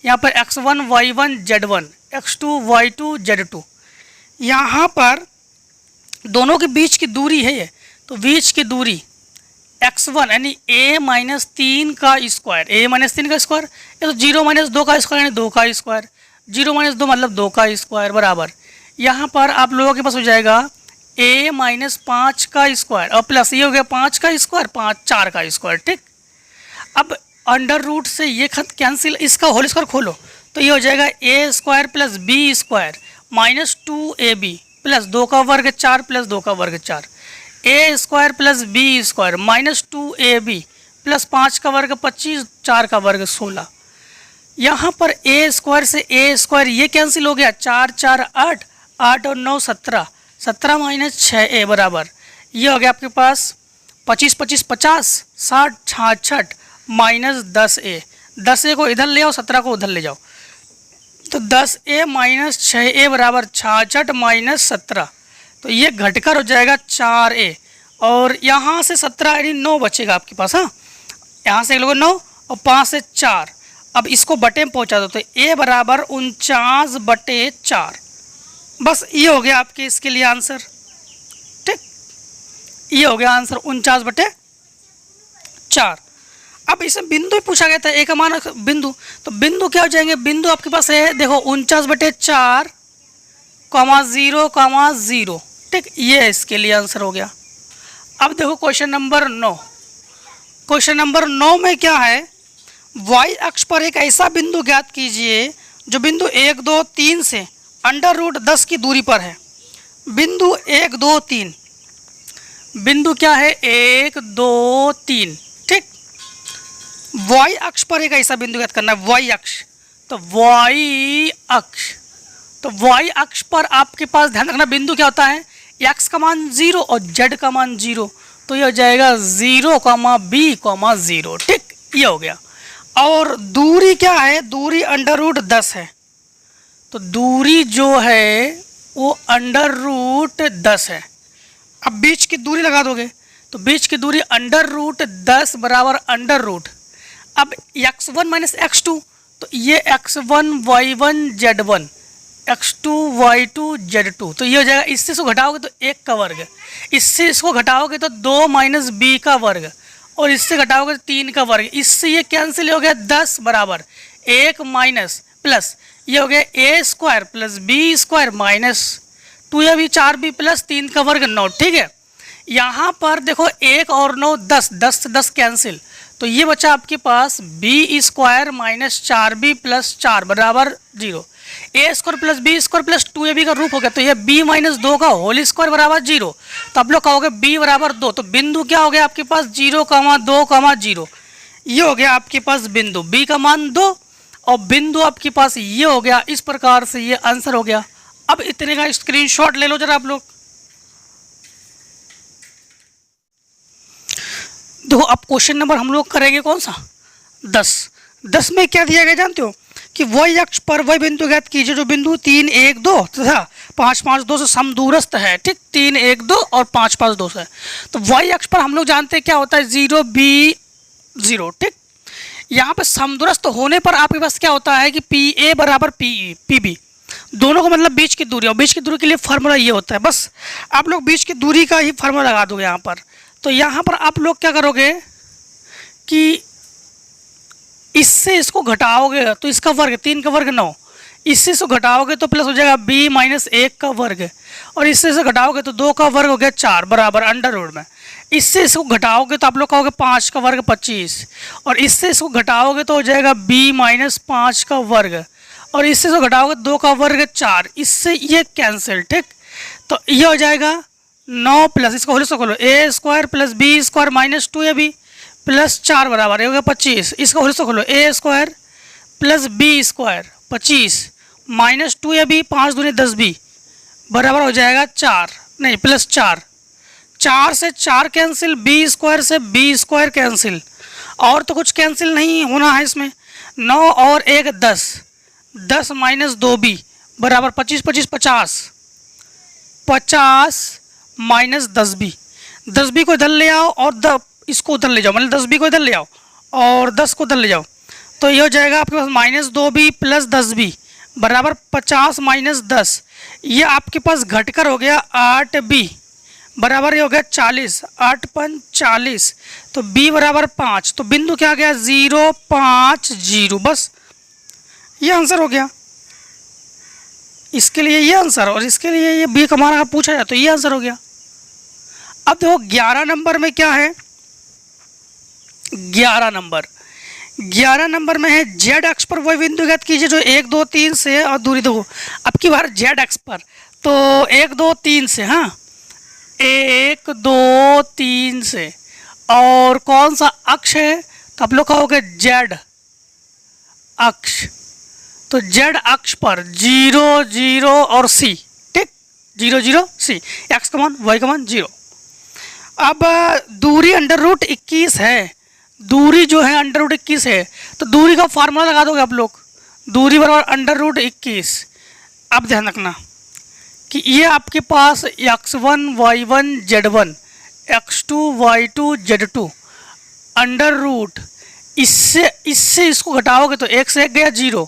यहाँ पर x1 y1 z1 x2 y2 z2। यहाँ पर दोनों के बीच की दूरी है ये, तो बीच की दूरी x1 यानी a माइनस 3 का स्क्वायर, a माइनस 3 का स्क्वायर, ये तो 0 माइनस 2 का स्क्वायर यानी 2 का स्क्वायर, 0 माइनस 2 मतलब 2 का स्क्वायर बराबर। यहाँ पर आप लोगों के पास हो जाएगा a माइनस 5 का स्क्वायर और प्लस ये हो गया 5 का स्क्वायर 4 का स्क्वायर। ठीक, अब अंडर रूट से ये खत कैंसिल, इसका होल स्क्वायर खोलो तो ये हो जाएगा a square plus b square minus 2ab plus 2 का वर्ग 4 प्लस 2 का वर्ग 4, a square plus b square minus 2ab plus 5 का वर्ग 25 4 का वर्ग 16। यहाँ पर a स्क्वायर से a स्क्वायर ये कैंसिल हो गया, 4 4 8 8 और 9 17 17 माइनस 6a बराबर ये हो गया आपके पास 25 25 50 60 66 माइनस 10a। 10a को इधर ले आओ 17 को उधर ले जाओ तो 10a माइनस 6a बराबर 66 माइनस 17। तो ये घटकर हो जाएगा 4a और यहाँ से 17 यानी 9 बचेगा आपके पास। हाँ, यहाँ से लोगों 9 और 5 से 4। अब इसको बटे में पहुँचा दो तो a बराबर 49/4। बस ये हो गया आपके इसके लिए आंसर। ठीक, ये हो गया आंसर 49/4। अब इसमें बिंदु ही पूछा गया था, एक मान बिंदु, तो बिंदु क्या हो जाएंगे? बिंदु आपके पास है देखो 49/4, 0, 0। ठीक, ये इसके लिए आंसर हो गया। अब देखो क्वेश्चन नंबर 9। क्वेश्चन नंबर 9 में क्या है? y अक्ष पर एक ऐसा बिंदु ज्ञात कीजिए जो बिंदु 1 2 3 से अंडर रूट 10 की दूरी पर है। बिंदु 1 2 3, बिंदु क्या है? 1 2 3। ठीक, वाई अक्ष पर एक ऐसा बिंदु ज्ञात करना है, वाई अक्ष। तो वाई अक्ष, तो वाई अक्ष पर आपके पास ध्यान रखना बिंदु क्या होता है, एक्स का मान 0 और जेड का मान 0। तो ये हो जाएगा 0, b, 0। ठीक, ये हो गया। और दूरी क्या है, दूरी √10 है। तो दूरी जो है वो √10 है। अब बीच की दूरी लगा दोगे, तो बीच की दूरी √10 बराबर √ अब x1 माइनस x2, तो ये x1 y1 z1, x2 y2 z2। तो ये हो जाएगा, इससे इसको घटाओगे तो 1 का वर्ग, इससे इसको घटाओगे तो 2 माइनस b का वर्ग, और इससे घटाओगे तो 3 का वर्ग। इससे ये कैंसिल हो गया, 10 बराबर 1 माइनस प्लस ये हो गया a² plus b² minus 2ab 4b plus 3 का वर्ग 9। ठीक है, यहाँ पर देखो 1 और 9 10, 10 से 10 कैंसिल, तो ये बचा आपके पास b² माइनस 4b प्लस 4 बराबर 0। a² plus b² plus 2ab का रूप हो गया, तो ये b माइनस 2 का होल स्क्वायर बराबर 0। तो आप लोग कहोगे b बराबर 2, तो बिंदु क्या हो गया आपके पास 0, 2, 0। ये हो गया आपके पास बिंदु, b का मान 2 और बिंदु आपके पास ये हो गया। इस प्रकार से ये आंसर हो गया। अब इतने का स्क्रीनशॉट ले लो जरा आप लोग। देखो अब क्वेश्चन नंबर हम लोग करेंगे कौन सा, 10 में क्या दिया गया जानते हो कि y अक्ष पर वह बिंदु ज्ञात कीजिए जो बिंदु 3, 1, 2 तथा 5, 5, 2 से समदूरस्थ है। ठीक, 3, 1, 2 और 5, 5, 2 से। तो y अक्ष पर हम लोग जानते हैं क्या होता है, 0, b 0। ठीक, यहाँ पे समदूरस्थ होने पर आपके पास क्या होता है कि PA बराबर PE, PB दोनों को मतलब बीच की दूरी, और बीच की दूरी के लिए फार्मूला ये होता है। बस आप लोग बीच की दूरी का ही फार्मूला लगा दोगे यहाँ पर। तो यहाँ पर आप लोग क्या करोगे कि इससे इसको घटाओगे तो इसका वर्ग 3 का वर्ग 9, इससे इसको घटाओगे तो प्लस हो जाएगा b माइनस 1 का वर्ग, और इससे इसे घटाओगे तो 2 का वर्ग हो गया 4 बराबर √ में। इससे इसको घटाओगे तो आप लोग कहोगे 5 का वर्ग 25, और इससे इसको घटाओगे तो हो जाएगा b माइनस 5 का वर्ग, और इससे इसको घटाओगे 2 का वर्ग 4, इससे ये कैंसिल। ठीक, तो ये हो जाएगा 9 प्लस इसको whole square a² plus b² minus 2ab plus 4 बराबर ये हो गया 25। इसका whole square a² plus b² 25 minus 2ab 5 दूनी 10b बराबर हो जाएगा 4, नहीं प्लस 4, 4 से 4 कैंसिल, b² से b² कैंसिल, और तो कुछ कैंसिल नहीं होना है इसमें। 9 और 1 10, 10 माइनस 2b बराबर 25, 25 50, 50 माइनस 10b, 10b को इधर ले आओ और इसको उधर ले जाओ, मतलब 10b को इधर ले आओ और 10 को उधर ले जाओ, तो ये हो जाएगा आपके पास माइनस 2b प्लस 10b बराबर 50 माइनस 10। ये आपके पास घटकर हो गया 8b बराबर ये हो गया 40, 8 5 40, तो b बराबर 5। तो बिंदु क्या आ गया 0, 5, 0। बस ये आंसर हो गया। इसके लिए ये आंसर और इसके लिए ये b कमाना का पूछा जाए तो ये आंसर हो गया। अब देखो 11 नंबर में क्या है, 11 नंबर में है z अक्ष पर वही बिंदु ज्ञात कीजिए जो 1, 2, 3 से, और दूरी देखो अब की बार z अक्ष पर तो 1, 2, 3 से, हाँ 1, 2, 3 से, और कौन सा अक्ष है तो आप लोग कहोगे z अक्ष। तो z अक्ष पर 0, 0 और c। ठीक, 0, 0 c, x का मान y का मान 0। अब दूरी √21 है, दूरी जो है √21 है, तो दूरी का फार्मूला लगा दोगे आप लोग, दूरी बराबर √21। अब ध्यान रखना कि ये आपके पास x1 y1 z1 x2 y2 z2 √ इससे इसको घटाओगे तो 1 से 1 गया 0,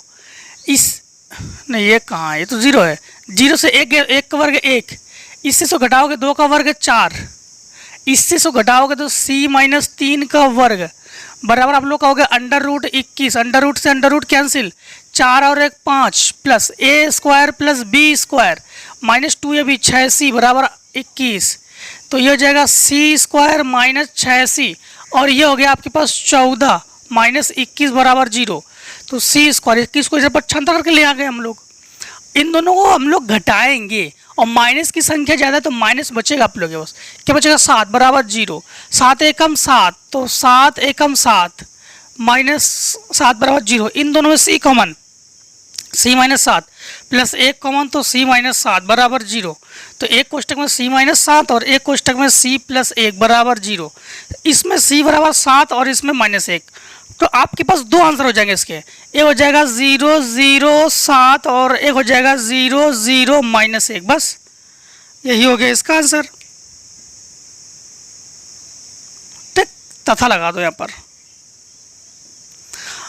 इस नहीं ये कहाँ है, ये तो 0 है, 0 से 1 गया 1 का वर्ग 1, इससे इसको घटाओगे 2 का वर्ग 4, इससे इसको घटाओगे तो c माइनस 3 का वर्ग बराबर आप लोग कहोगे √21, √ से √ कैंसिल, 4 और 1 5 plus a² plus b² minus 2ab 6c बराबर 21। तो ये हो जाएगा c² माइनस 6c, और ये हो गया आपके पास 14 माइनस 21 बराबर 0। तो c² 21 को इधर पक्षांतर करके ले आ गए हम लोग। इन दोनों को हम लोग घटाएंगे और माइनस की संख्या ज़्यादा तो माइनस बचेगा आप लोग के पास, क्या बचेगा 7 बराबर 0, 7 एकम 7, तो 7 एकम 7 -7 बराबर 0। इन दोनों में c common, c-7 plus 1 common, तो c-7 बराबर 0। तो एक कोष्टक में c-7 और एक कोष्टक में c प्लस 1 बराबर 0। इसमें c बराबर 7 और इसमें -1, तो आपके पास दो आंसर हो जाएंगे इसके। एक हो जाएगा 0 0 7 और एक हो जाएगा 0 0 -1। बस यही हो गया इसका आंसर। ठीक, तथा लगा दो यहाँ पर।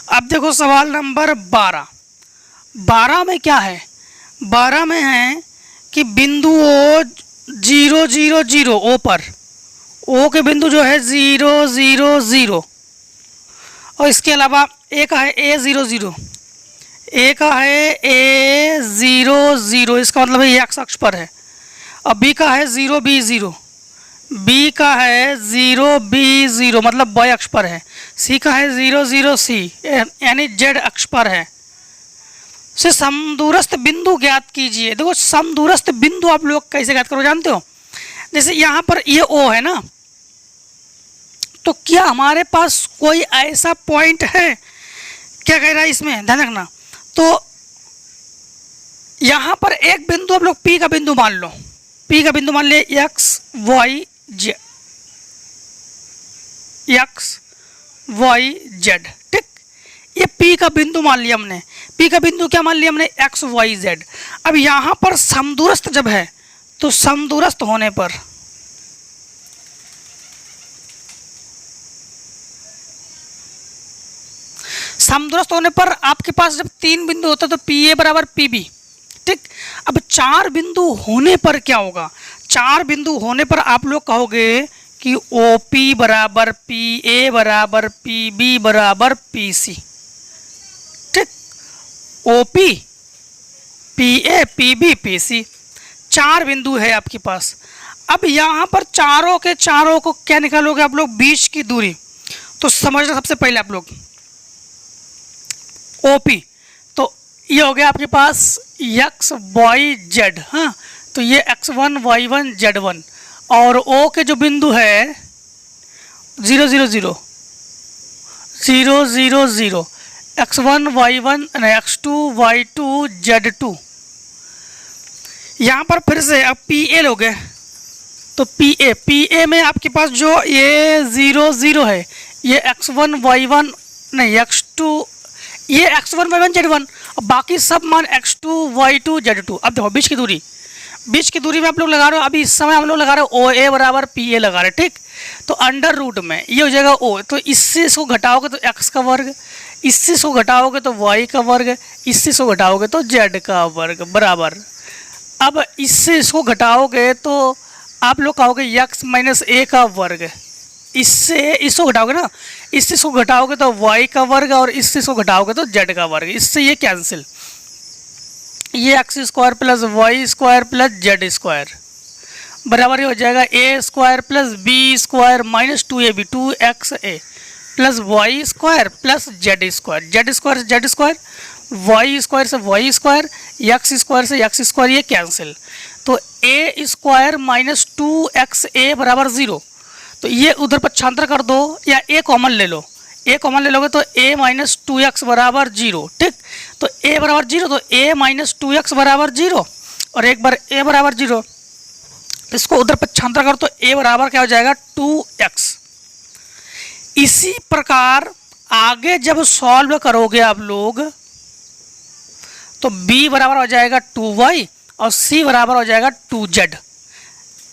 अब देखो सवाल नंबर 12 में क्या है, 12 में है कि बिंदु O 0 0 0 O पर, O के बिंदु जो है 0 0 0 और इसके अलावा ए का है A0 0, ए का है A0 0, इसका मतलब है एक्स अक्ष पर है। और बी का है 0 B 0, बी का है 0 B 0 मतलब वाई अक्ष पर है। सी का है 0 0 C यानी जेड अक्ष पर है। से समदूरस्थ बिंदु ज्ञात कीजिए। देखो समदूरस्थ बिंदु आप लोग कैसे ज्ञात करो जानते हो, जैसे यहाँ पर ये O है ना, तो क्या हमारे पास कोई ऐसा पॉइंट है, क्या कह रहा है इसमें ध्यान रखना। तो यहाँ पर एक बिंदु आप लोग P का बिंदु मान लो, P का बिंदु मान ले एक्स वाई जेड। ठीक, ये P का बिंदु मान लिया हमने, P का बिंदु क्या मान लिया हमने, एक्स वाई जेड। अब यहाँ पर समदूरस्थ जब है तो समदूरस्थ होने पर आपके पास जब 3 बिंदु होते तो पी ए बराबर पी बी। ठीक, अब 4 बिंदु होने पर क्या होगा, 4 बिंदु होने पर आप लोग कहोगे कि ओ पी बराबर पी ए बराबर पी बी बराबर पी सी। ठीक, O P P A P B P C 4 बिंदु है आपके पास। अब यहाँ पर चारों के चारों को क्या निकालोगे आप लोग, बीच की दूरी। तो समझना सबसे पहले आप लोग OP, तो ये हो गया आपके पास एक्स वाई जेड। हाँ, तो ये x1 y1 z1 और O के जो बिंदु है 0 0 0 0 0 0 x1 y1 x2 y2 z2। यहाँ पर फिर से अब PA लोगे तो PA में आपके पास जो ये 0 0 है, ये x1 y1 नहीं x2, ये x1 y1 z1 और बाकी सब मान x2 y2 z2। अब देखो बीच की दूरी में आप लोग लगा रहे हो, अभी इस समय हम लोग लगा रहे हो OA बराबर PA लगा रहे। ठीक, तो अंडर रूट में ये हो जाएगा O, तो इससे इसको घटाओगे तो x का वर्ग, इससे इसको घटाओगे तो y का वर्ग, इससे इसको घटाओगे तो z का वर्ग बराबर। अब इससे इसको घटाओगे तो आप लोग कहोगे x माइनस a का वर्ग, इससे इसको घटाओगे ना, इससे इसको घटाओगे तो y का वर्ग और इससे इसको घटाओगे तो z का वर्ग। इससे ये कैंसिल, ये x square plus y square plus z square बराबर हो जाएगा a square plus b square minus 2ab 2xa plus y square plus z square, z square से जेड स्क्वायर, वाई स्क्वायर से वाई स्क्वायर, एक्स स्क्वायर से एक्स स्क्वायर, ये कैंसिल। तो ए स्क्वायर माइनस 2xa बराबर 0। तो ये उधर पक्षांतर कर दो या ए कॉमन ले लो, ए कॉमन ले लोगे तो a माइनस 2x बराबर 0। ठीक, तो a बराबर 0 तो a माइनस 2x बराबर 0 और एक बार a बराबर 0, इसको उधर पक्षांतर करो तो a बराबर क्या हो जाएगा 2x। इसी प्रकार आगे जब सॉल्व करोगे आप लोग तो b बराबर हो जाएगा 2y और c बराबर हो जाएगा 2z।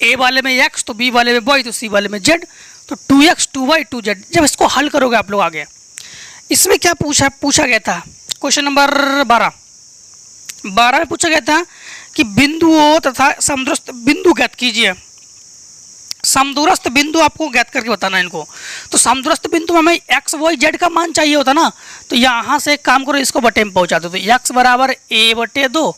a वाले में x तो b वाले में y तो c वाले में z, तो 2x 2y 2z। जब इसको हल करोगे आप लोग आगे, इसमें क्या पूछा गया था, क्वेश्चन नंबर 12 में पूछा गया था कि बिंदुओं तथा समदूरस्थ बिंदु ज्ञात कीजिए। समदूरस्थ बिंदु आपको ज्ञात करके बताना है इनको। तो समदूरस्थ बिंदु में हमें x y z का मान चाहिए होता ना, तो यहाँ से एक काम करो, इसको बटे में पहुँचा दो। तो x बराबर a/2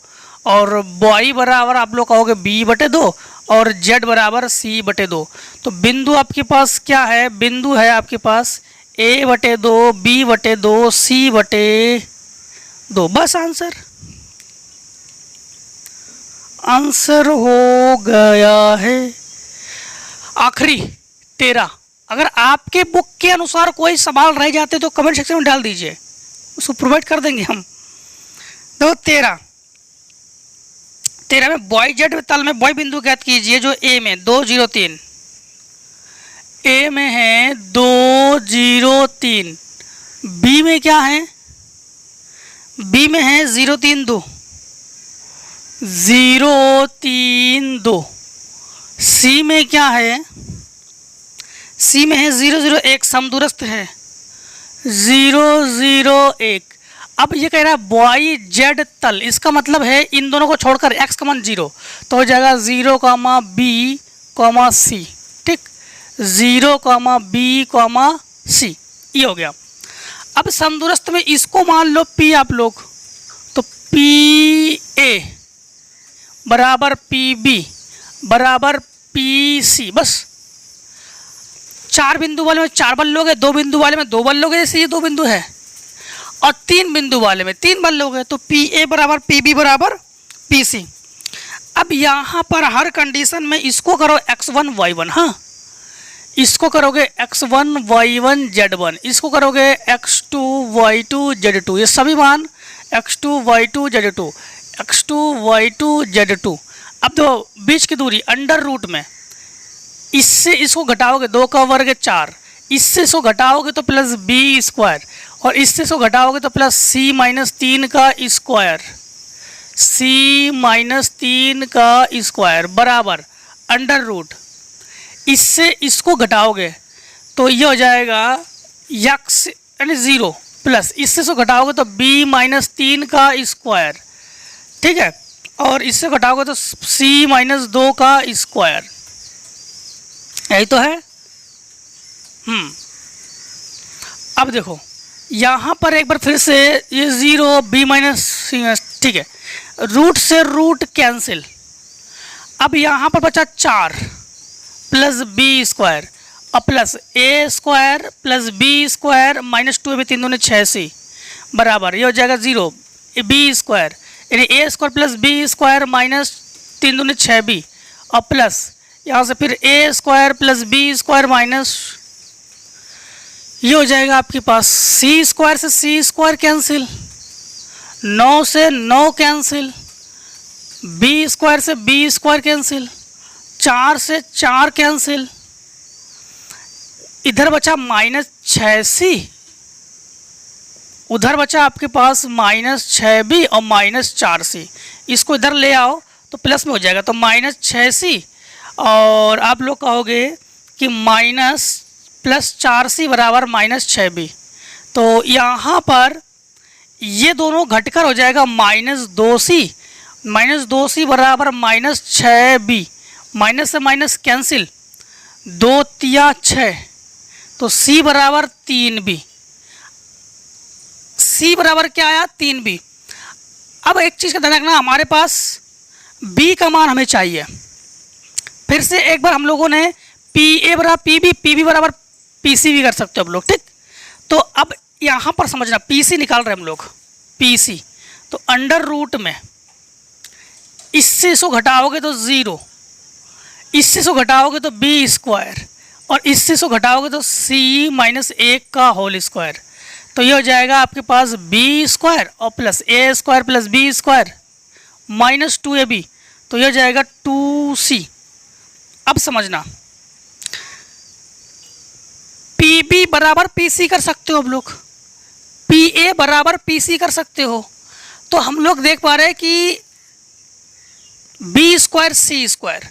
और y बराबर आप लोग कहोगे b/2 और z बराबर c/2। तो बिंदु आपके पास क्या है, बिंदु है आपके पास a/2 b/2 c/2। बस आंसर हो गया है। आखिरी 13 अगर आपके बुक के अनुसार कोई सवाल रह जाते तो कमेंट सेक्शन में डाल दीजिए, उसको प्रोवाइड कर देंगे हम। तो 13 में बॉय जेड तल में बॉय बिंदु ज्ञात कीजिए जो ए में 2 0 3, ए में है 2 0 3, बी में क्या है, बी में है 0 3 2, 0 3 2, सी में क्या है, सी में है 0 0 1, समदूरस्थ है 0 0 1। अब ये कह रहा है बॉय जेड तल, इसका मतलब है इन दोनों को छोड़कर x का मान 0, तो हो जाएगा 0 b c, ठीक, 0 b c, ये हो गया। अब समदूरस्थ में इसको मान लो p आप लोग, तो पी ए बराबर पी बी बराबर पी सी, बस 4 बिंदु वाले में 4 बल लोगे, 2 बिंदु वाले में 2 बल लोगे, जैसे ये 2 बिंदु है, और 3 बिंदु वाले में 3 बल लोगे, तो पी ए बराबर पी बी बराबर पी सी। अब यहाँ पर हर कंडीशन में इसको करो x1 y1, हाँ, इसको करोगे x1 y1 z1, इसको करोगे x2 y2 z2, ये सभी मान x2 y2 z2, x2 y2 z2। अब तो बीच की दूरी अंडर रूट में, इससे इसको घटाओगे 2 का वर्ग 4, इससे इसको घटाओगे तो प्लस बी स्क्वायर, और इससे इसको घटाओगे तो प्लस सी माइनस 3 का स्क्वायर, सी माइनस 3 का स्क्वायर बराबर अंडर रूट, इससे इसको घटाओगे तो ये हो जाएगा यक्स यानी 0, प्लस इससे इसको घटाओगे तो बी माइनस 3 का स्क्वायर, ठीक है, और इससे घटाओगे तो सी माइनस 2 का स्क्वायर, यही तो है। अब देखो यहाँ पर एक बार फिर से ये 0 b माइनस, ठीक है, रूट से रूट कैंसिल। अब यहाँ पर बचा 4 प्लस बी स्क्वायर और plus a square plus b square minus 2 3 दूनी 6 सी बराबर, ये हो जाएगा 0 बी स्क्वायर, यानी a square plus b square minus 3 दूनी 6 बी, और प्लस यहाँ से फिर a square plus b square minus, ये हो जाएगा आपके पास सी स्क्वायर से सी स्क्वायर कैंसिल, 9 से 9 कैंसिल, बी स्क्वायर से बी स्क्वायर कैंसिल, 4 से 4 कैंसिल, इधर बचा माइनस 6c, उधर बचा आपके पास माइनस 6b और माइनस 4c, इसको इधर ले आओ तो प्लस में हो जाएगा, तो माइनस 6c और आप लोग कहोगे कि माइनस प्लस 4c बराबर माइनस 6b, तो यहाँ पर ये दोनों घटकर हो जाएगा माइनस 2c बराबर माइनस 6b, माइनस से माइनस कैंसिल, 2 तिया 6, तो c बराबर 3b, c बराबर क्या आया 3b। अब एक चीज़ का ध्यान रखना, हमारे पास b का मान हमें चाहिए, फिर से एक बार हम लोगों ने पी ए बराबर पी बी, पी बी बराबर पी सी भी कर सकते हो आप लोग, ठीक। तो अब यहाँ पर समझना पी सी निकाल रहे हैं हम लोग, पी सी, तो अंडर रूट में इससे इसको घटाओगे तो 0, इससे इसको घटाओगे तो बी स्क्वायर, और इससे इसको घटाओगे तो सी माइनस 1 का होल स्क्वायर, तो ये हो जाएगा आपके पास बी स्क्वायर और plus a square plus b square minus 2ab, तो ये हो जाएगा 2c। अब समझना पी बी बराबर पी सी कर सकते हो आप लोग, पी ए बराबर पी सी कर सकते हो, तो हम लोग देख पा रहे हैं कि बी स्क्वायर सी स्क्वायर,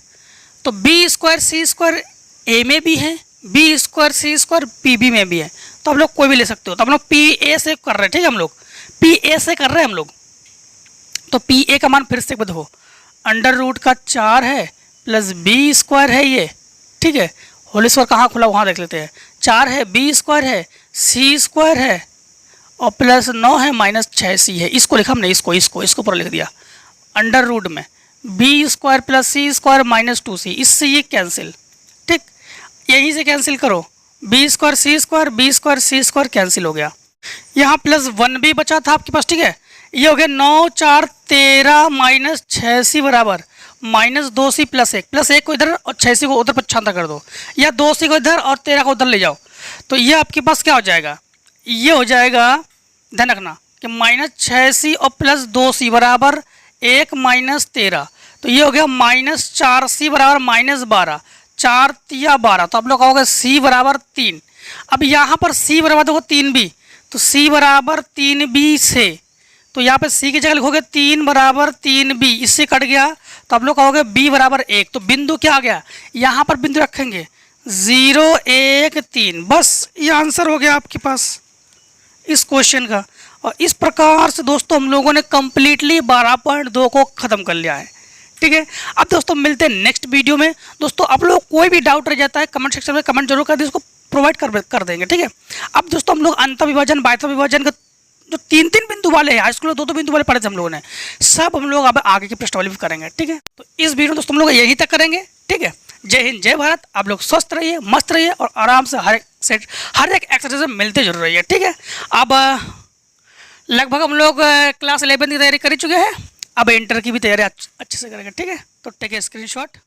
तो बी स्क्वायर सी स्क्वायर ए में भी है, बी स्क्वायर सी स्क्वायर पी बी में भी है, तो आप लोग कोई भी ले सकते हो। तो हम लोग पी ए से कर रहे हैं, ठीक है, हम लोग पी ए से कर रहे हैं हम लोग, तो पी ए का मान फिर से देखो अंडर रूट का 4 है प्लस बी स्क्वायर है ये, ठीक है, होल स्क्वायर कहाँ खुला वहाँ देख लेते हैं, 4 है बी स्क्वायर है सी स्क्वायर है और प्लस 9 है माइनस 6c है, इसको लिखा हमने, इसको ऊपर लिख दिया अंडर रूट में B square plus c square minus 2c, इससे ये कैंसिल, ठीक, यहीं से कैंसिल करो, बी स्क्वायर सी स्क्वायर बी स्क्वायर सी स्क्वायर कैंसिल हो गया, यहाँ प्लस 1b बचा था आपके पास, ठीक है, ये हो गया 9 4 13 माइनस 6c बराबर -2c प्लस 1 को इधर और 6c को उधर पक्षांतर कर दो, या 2c को इधर और 13 को उधर ले जाओ, तो ये आपके पास क्या हो जाएगा, ये हो जाएगा, ध्यान रखना कि -6c और +2c बराबर 1 - 13, तो ये हो गया -4c बराबर -12, 4 तिया 12, तो आप लोग कहोगे c बराबर 3। अब यहाँ पर c बराबर देखो 3b, तो c बराबर 3b से, तो यहाँ पे c की जगह लिखोगे 3 बराबर 3b, इससे कट गया, तो आप लोग कहोगे b बराबर 1, तो बिंदु क्या आ गया, यहाँ पर बिंदु रखेंगे 0 1 3, बस ये आंसर हो गया आपके पास इस क्वेश्चन का। और इस प्रकार से दोस्तों हम लोगों ने कंप्लीटली 12.2 को ख़त्म कर लिया है, ठीक है। अब दोस्तों मिलते हैं नेक्स्ट वीडियो में। दोस्तों आप लोग कोई भी डाउट रह जाता है कमेंट सेक्शन में कमेंट जरूर कर दें, इसको प्रोवाइड कर देंगे, ठीक है। अब दोस्तों हम लोग अंतःविभाजन बाह्यविभाजन का जो 3 बिंदु वाले हैं, हाई स्कूल में 2 बिंदु वाले पढ़े थे हम लोगों ने, सब हम लोग अब आगे की प्रश्नावली भी करेंगे, ठीक है। तो इस वीडियो में दोस्तों हम लोग यहीं तक करेंगे, ठीक है। जय हिंद जय भारत, आप लोग स्वस्थ रहिए, मस्त रहिए और आराम से हर एक एक्सरसाइज में मिलते जरूर रहिए, ठीक है। अब लगभग हम लोग क्लास 11 की तैयारी कर चुके हैं, अब इंटर की भी तैयारी अच्छे से करेंगे, ठीक है। तो टेक ए स्क्रीनशॉट।